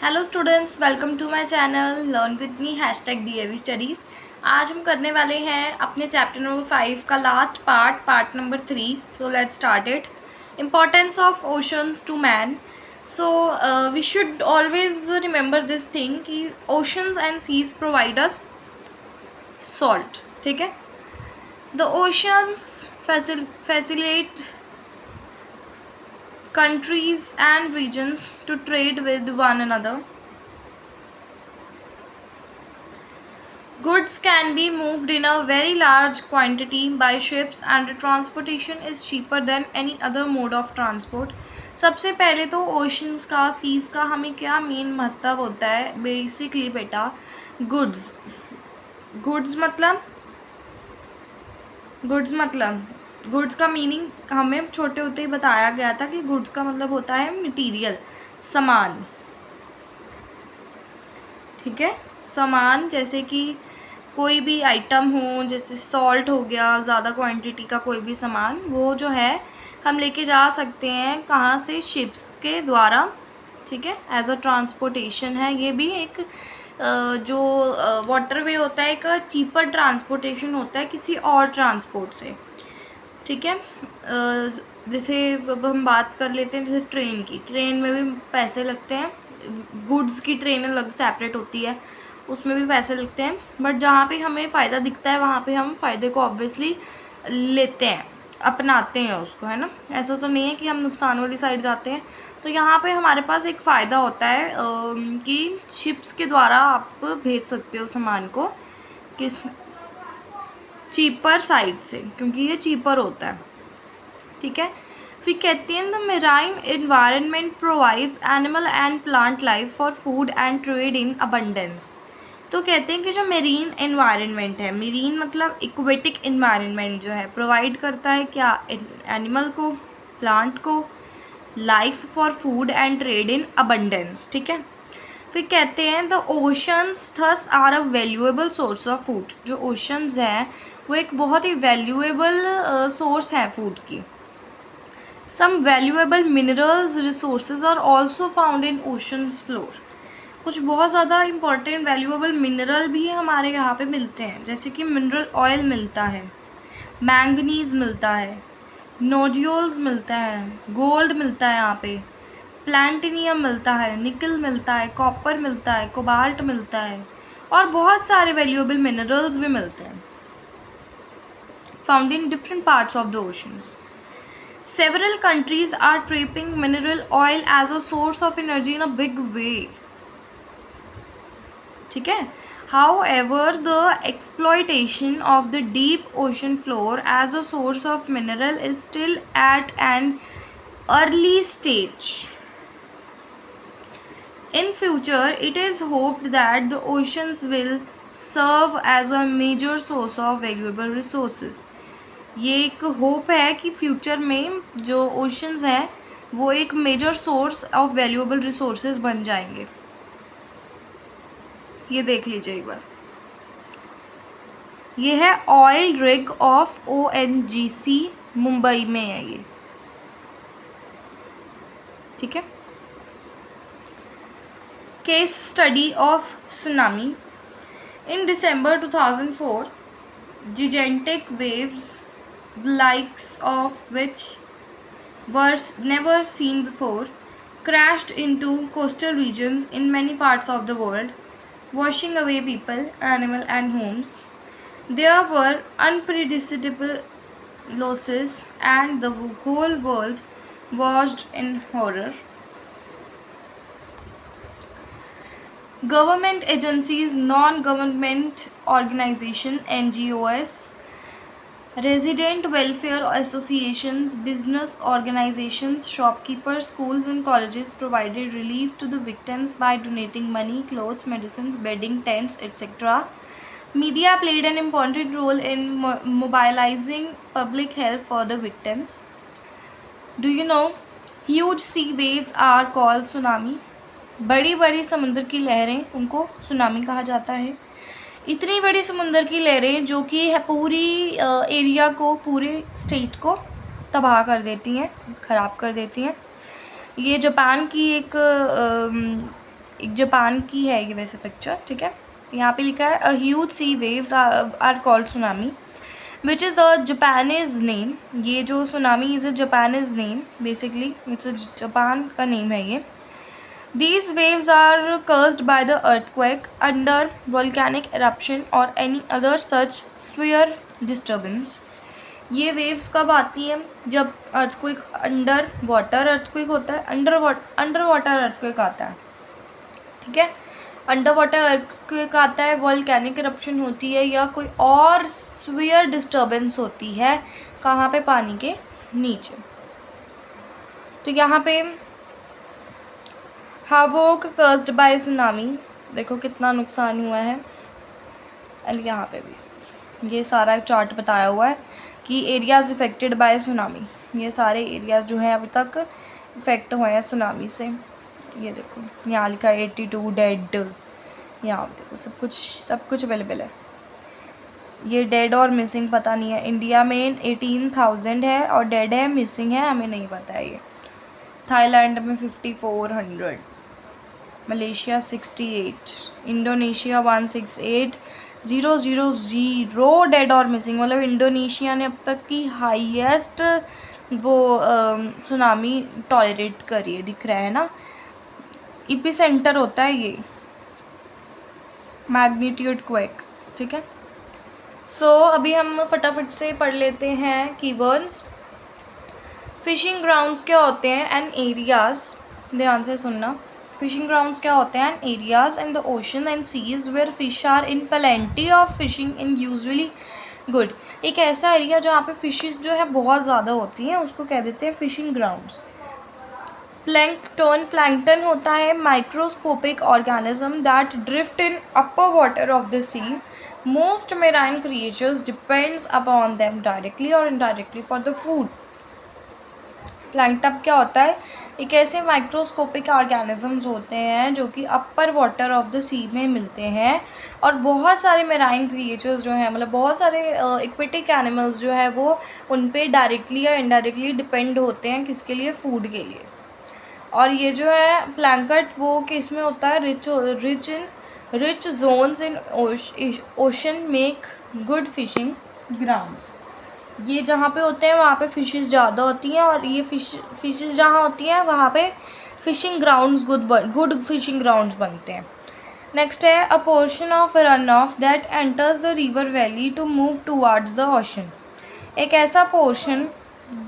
Hello students, welcome to my channel learn with me #DAV studies. आज हम करने वाले हैं अपने चैप्टर नंबर 5 का last part number 3। So let's start it. Importance of oceans to man. So we should always remember this thing कि oceans and seas provide us salt. ठीक है, the oceans facilitate countries and regions to trade with one another. Goods can be moved in a very large quantity by ships and the transportation is cheaper than any other mode of transport. सबसे पहले तो oceans का, seize का हमें क्या main महत्व होता है बेसिकली बेटा? गुड्स मतलब गुड्स का मीनिंग हमें छोटे होते ही बताया गया था कि गुड्स का मतलब होता है मटेरियल, सामान। ठीक है, सामान जैसे कि कोई भी आइटम हो, जैसे सॉल्ट हो गया, ज़्यादा क्वांटिटी का कोई भी सामान, वो जो है हम लेके जा सकते हैं कहाँ से? शिप्स के द्वारा। ठीक है, एज अ ट्रांसपोर्टेशन है। ये भी एक जो वाटरवे होता है, एक चीपर ट्रांसपोर्टेशन होता है किसी और ट्रांसपोर्ट से। ठीक है, जैसे अब हम बात कर लेते हैं जैसे ट्रेन में भी पैसे लगते हैं। गुड्स की ट्रेन अलग सेपरेट होती है, उसमें भी पैसे लगते हैं, बट जहाँ पे हमें फ़ायदा दिखता है वहाँ पे हम फ़ायदे को ऑब्वियसली लेते हैं, अपनाते हैं उसको, है ना। ऐसा तो नहीं है कि हम नुकसान वाली साइड जाते हैं। तो यहाँ पे हमारे पास एक फ़ायदा होता है कि शिप्स के द्वारा आप भेज सकते हो सामान को किस चीपर साइड से, क्योंकि ये चीपर होता है। ठीक है, फिर कहते हैं the marine environment provides animal and plant life for food and trade in abundance. तो कहते हैं कि जो मेरीन एनवायरनमेंट है, मेरीन मतलब इक्वेटिक एनवायरनमेंट जो है, प्रोवाइड करता है क्या? एनिमल को, प्लांट को life for food and trade in abundance. ठीक है, फिर कहते हैं the oceans thus are a valuable source of food. जो ओशंस हैं वो एक बहुत ही वैल्यूएबल सोर्स है फूड की। Some valuable minerals resources are also found in oceans floor. कुछ बहुत ज़्यादा इंपॉर्टेंट वैल्यूएबल मिनरल भी हमारे यहाँ पे मिलते हैं, जैसे कि मिनरल ऑयल मिलता है, मैंगनीज मिलता है, नोड्यूल्स मिलता है, गोल्ड मिलता है यहाँ पे, प्लैटिनियम मिलता है, निकल मिलता है, कॉपर मिलता है, कोबाल्ट मिलता है, और बहुत सारे वैल्यूएबल मिनरल्स भी मिलते हैं found in different parts of the oceans. Several countries are tapping mineral oil as a source of energy in a big way. ठीक है, however the exploitation of the deep ocean floor as a source of mineral is still at an early stage. In future, it is hoped that the oceans will serve as a major source of valuable resources. ये एक hope है कि future में जो oceans हैं वो एक major source of valuable resources बन जाएंगे। ये देख लीजिए एक बार, ये है oil rig of ONGC, Mumbai में है ये। ठीक है, case study of tsunami. In December 2004, gigantic waves, the likes of which were never seen before, crashed into coastal regions in many parts of the world, washing away people, animals, and homes. There were unprecedented losses, and the whole world watched in horror. Government agencies, non-government organizations, NGOs, resident welfare associations, business organizations, shopkeepers, schools and colleges provided relief to the victims by donating money, clothes, medicines, bedding, tents, etc. Media played an important role in mobilizing public help for the victims. Do you know, huge sea waves are called tsunami. बड़ी बड़ी समुद्र की लहरें, उनको tsunami कहा जाता है। इतनी बड़ी समुद्र की लहरें जो कि पूरी एरिया को, पूरे स्टेट को तबाह कर देती हैं, ख़राब कर देती हैं। ये जापान की एक जापान की है ये वैसे पिक्चर, ठीक है। यहाँ पे लिखा है a huge sea waves are called tsunami which is a Japanese name. ये जो tsunami is a Japanese name, basically it's Japan का नेम है ये। These waves are caused by the earthquake, under volcanic eruption or any other such severe disturbance. ये waves कब आती हैं? जब अर्थक्वेक, अंडर वाटर अर्थक्वेक होता है, अंडर वाटर अर्थक्वेक आता है, ठीक है। अंडर वाटर अर्थक्वेक आता है, वॉल्केनिक इरप्शन होती है, या कोई और स्फीयर डिस्टर्बेंस होती है, कहाँ पे? पानी के नीचे। तो यहाँ पे हावोक कॉज्ड बाय सुनामी, देखो कितना नुकसान हुआ है। एंड यहाँ पे भी ये सारा चार्ट बताया हुआ है कि एरियाज़ इफ़ेक्टेड बाय सुनामी, ये सारे एरियाज़ जो हैं अभी तक इफ़ेक्ट हुए हैं सुनामी से। ये देखो यहाँ लिखा है 82 डेड, यहाँ देखो सब कुछ अवेलेबल है। ये डेड और मिसिंग पता नहीं है। इंडिया में 18,000 है और डेड है, मिसिंग है हमें नहीं पता है ये। थाईलैंड में 5400, मलेशिया 68, इंडोनेशिया 168,000 डेड और मिसिंग। मतलब इंडोनेशिया ने अब तक की हाईएस्ट वो सुनामी टॉलरेट करी है, दिख रहा है ना। इपी सेंटर होता है ये, मैग्नीट्यूड क्वेक, ठीक है। सो अभी हम फटाफट से पढ़ लेते हैं कीवर्ड्स। फिशिंग ग्राउंड्स क्या होते हैं एंड एरियाज़, ध्यान से सुनना। फिशिंग ग्राउंड्स क्या होते हैं? Areas in the ocean and seas where fish are in plenty of fishing in usually good. एक ऐसा एरिया जहाँ पे फिशेस जो है बहुत ज़्यादा होती हैं, उसको कह देते हैं फिशिंग ग्राउंड्स। प्लैंकटन होता है microscopic organism that drift in upper water of the sea. Most marine creatures depends upon them directly और indirectly for the food. Plankton क्या होता है? एक ऐसे माइक्रोस्कोपिक ऑर्गेनिजम्स होते हैं जो कि अपर वाटर ऑफ द सी में मिलते हैं, और बहुत सारे मेराइन क्रिएचर्स जो हैं, मतलब बहुत सारे एक्वेटिक एनिमल्स जो है वो उन पे डायरेक्टली या इनडायरेक्टली डिपेंड होते हैं, किसके लिए? फूड के लिए। और ये जो है प्लैंकट वो किस में होता है? Rich zones in ocean make good fishing grounds. ये जहाँ पे होते हैं वहाँ पे फिशेस ज़्यादा होती हैं, और ये फिशेस जहाँ होती हैं वहाँ पे fishing grounds good fishing grounds बनते हैं। नेक्स्ट है a portion of run off that enters the river valley to move towards the ocean. एक ऐसा पोर्शन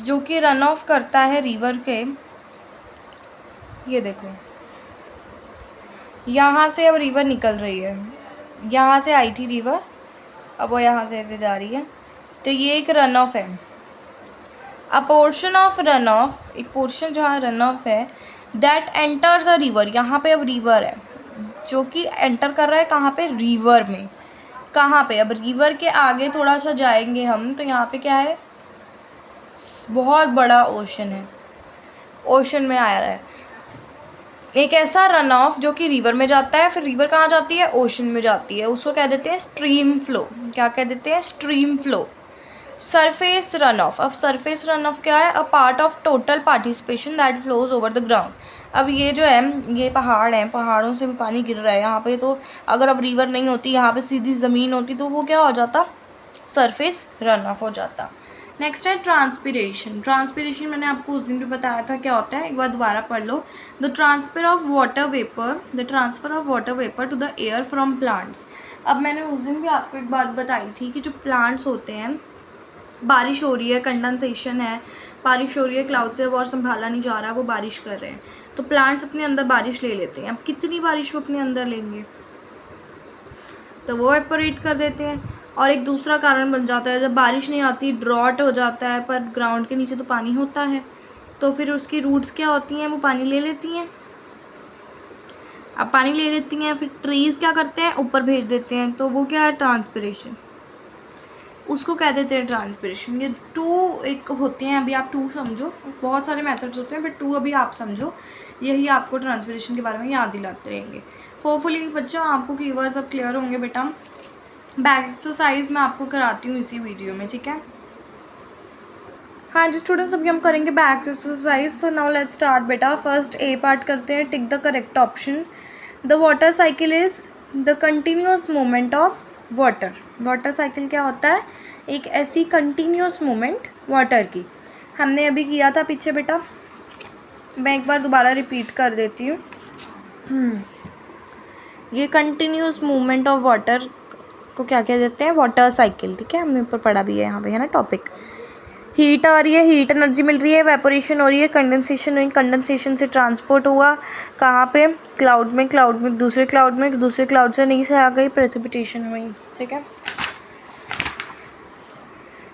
जो कि रन ऑफ करता है रिवर के, ये देखो यहाँ से अब रिवर निकल रही है, यहाँ से आई थी रिवर, अब वो यहाँ से ऐसे जा रही है, तो ये एक रन ऑफ है। A portion of run of, एक पोर्शन जहाँ रन ऑफ है, दैट एंटर्स अ रिवर, यहाँ पे अब रिवर है जो कि एंटर कर रहा है कहाँ पे? रिवर में। कहाँ पे? अब रिवर के आगे थोड़ा सा जाएंगे हम, तो यहाँ पे क्या है? बहुत बड़ा ओशन है, ओशन में आ रहा है। एक ऐसा रन ऑफ जो कि रिवर में जाता है, फिर रिवर कहाँ जाती है? ओशन में जाती है, उसको कह देते हैं स्ट्रीम फ्लो। क्या कह देते हैं? Stream flow. Surface run of, अब सरफेस रन ऑफ क्या है? A part of total participation that flows over the ground. अब ये जो है, ये पहाड़ हैं, पहाड़ों से भी पानी गिर रहा है यहाँ पे, तो अगर अब रिवर नहीं होती, यहाँ पे सीधी ज़मीन होती, तो वो क्या हो जाता? सरफेस रन ऑफ हो जाता। नेक्स्ट है ट्रांसपिरेशन। ट्रांसपिरेशन मैंने आपको उस दिन भी बताया था क्या होता है, एक बार दोबारा पढ़ लो। The transfer of water vapour to the air from plants. अब मैंने उस दिन भी आपको एक बात बताई थी कि जो प्लांट्स होते हैं, बारिश हो रही है, कंडेंसेशन है, बारिश हो रही है, क्लाउड से और संभाला नहीं जा रहा, वो बारिश कर रहे हैं, तो प्लांट्स अपने अंदर बारिश ले लेते हैं। अब कितनी बारिश वो अपने अंदर लेंगे? तो वो एवपोरेट कर देते हैं। और एक दूसरा कारण बन जाता है, जब बारिश नहीं आती, ड्रॉट हो जाता है, पर ग्राउंड के नीचे तो पानी होता है, तो फिर उसकी रूट्स क्या होती हैं? वो पानी ले लेती हैं। अब पानी ले लेती हैं, फिर ट्रीज़ क्या करते हैं? ऊपर भेज देते हैं, तो वो क्या है? ट्रांसपिरेशन, उसको कह देते हैं ट्रांसपिरेशन। ये टू एक होते हैं, अभी आप टू समझो, बहुत सारे मेथड्स होते हैं, बट टू अभी आप समझो, यही आपको ट्रांसपिरेशन के बारे में याद दिलाते रहेंगे। होपफुली बच्चों आपको कीवर्ड्स अब क्लियर होंगे। बेटा बैक एक्सरसाइज मैं आपको कराती हूँ इसी वीडियो में, ठीक है? हाँ जी स्टूडेंट्स, अभी हम करेंगे back exercise. So now let's start बेटा। फर्स्ट ए पार्ट करते हैं, tick the correct option. The water cycle is the continuous movement of water. Water cycle क्या होता है? एक ऐसी कंटिन्यूस मूवमेंट वाटर की. हमने अभी किया था पीछे बेटा, मैं एक बार दोबारा रिपीट कर देती हूँ. ये कंटिन्यूस मूवमेंट ऑफ वाटर को क्या कह देते हैं? Water cycle. ठीक है, हमने ऊपर पढ़ा भी है यहाँ पे, है ना टॉपिक. हीट आ रही है, हीट एनर्जी मिल रही है, वेपोरेशन हो रही है, कंडेंसेशन हुई, कंडेंसेशन से ट्रांसपोर्ट हुआ कहाँ पे? क्लाउड में, क्लाउड में दूसरे क्लाउड में, दूसरे क्लाउड से नीचे आ गई, प्रेसिपिटेशन हुई. ठीक है.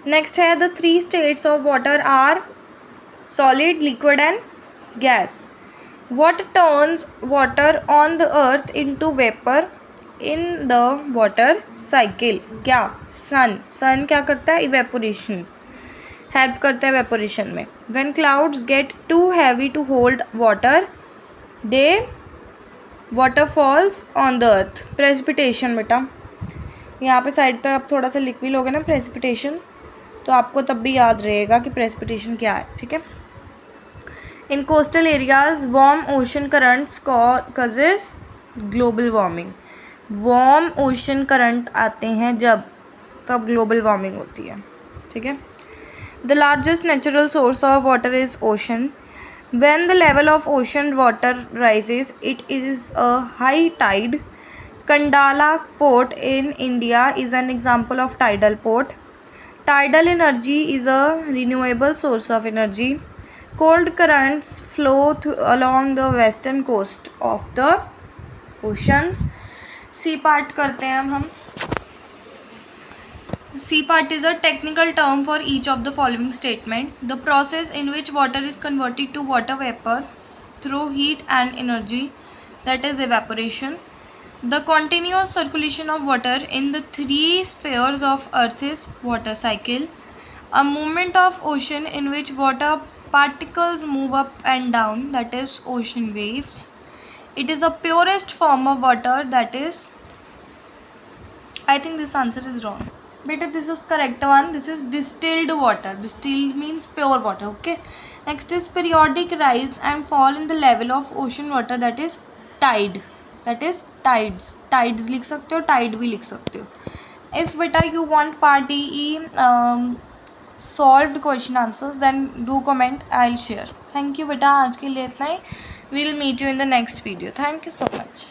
नेक्स्ट है the 3 states of water are solid, liquid and gas. What turns water on the earth into vapour in the water cycle? क्या? सन क्या करता है? इवेपोरेशन, हेल्प करता है वेपोरेशन में. When clouds get too heavy to hold water they water falls on the earth. Precipitation बेटा, यहाँ पे साइड पे आप थोड़ा सा लिख भी लोगे ना प्रेसिपिटेशन, तो आपको तब भी याद रहेगा कि प्रेसिपिटेशन क्या है. ठीक है. इन coastal areas warm ocean currents causes global warming. Warm ocean current आते हैं जब, तब ग्लोबल वार्मिंग होती है. ठीक है. The largest natural source of water is ocean. When the level of ocean water rises it is a high tide. Kandla port in India is an example of tidal port. Tidal energy is a renewable source of energy. Cold currents flow along the western coast of the oceans. C part करते हैं हम. C part is a technical term for each of the following statement. The process in which water is converted to water vapor through heat and energy, that is evaporation. The continuous circulation of water in the 3 spheres of Earth is water cycle. A movement of ocean in which water particles move up and down, that is ocean waves. It is the purest form of water, that is, I think this answer is wrong. Beta, this is correct one. This is distilled water. Distilled means pure water. Okay. Next is periodic rise and fall in the level of ocean water, that is tide. That is tides लिख सकते हो, tide भी लिख सकते हो. If beta you want part DE solved question answers, then do comment, I'll share. Thank you beta, आज के लिए इतना ही. We'll meet you in the next video. Thank you so much.